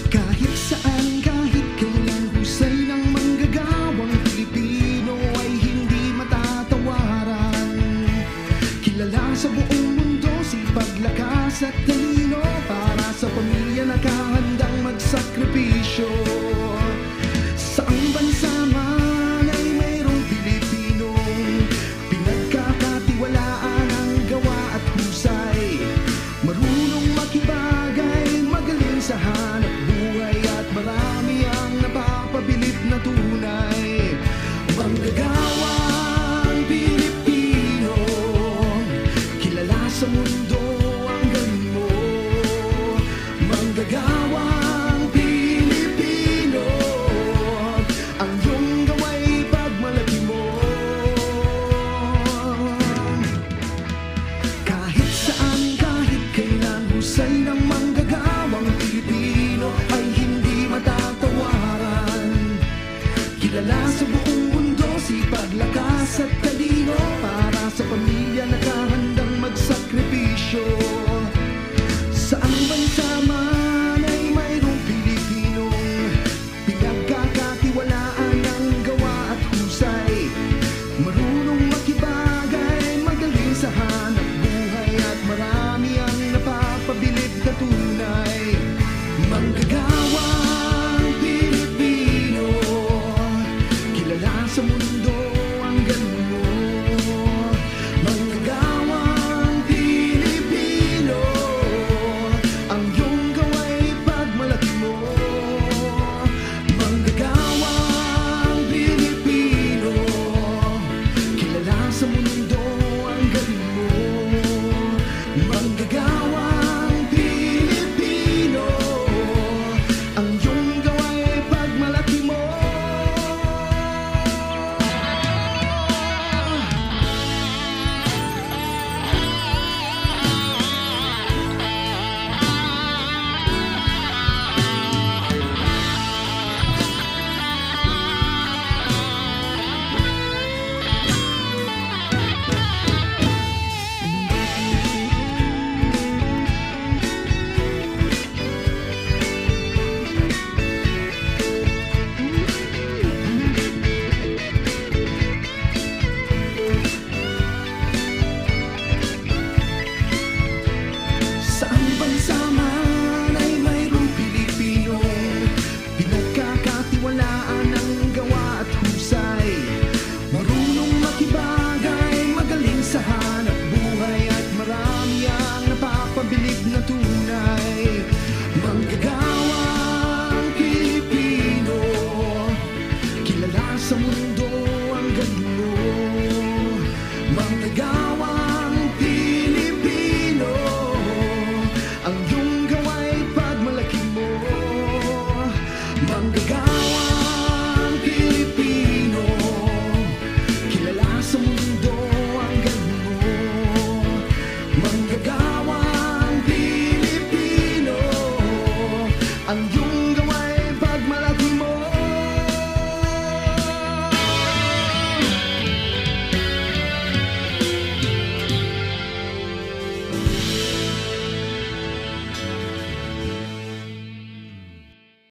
Kahit saan, kahit kailan, husay ng manggagawang Pilipino ay hindi matatawaran. Kilala sa buong mundo, sipag, lakas at talino, para sa pamilya nakahandang magsakripisyo. Saang bansa man ay mayroong Pilipinong pinagkakatiwalaan ang gawa at husay. Marunong makibagay, magaling sa hanap buhay, at marami ang napapabilib na tunay. Manggagawang Pilipino, kilala sa mundo ang galing mo. Manggagawang Pilipino, ang iyong gawa'y pagmalaki mo. Kahit saan, kahit kailan, husay ng manggagawang Pilipino ay hindi matatawaran. Kilala sa buong mundo, sipag, lakas at talino, para sa pamilya na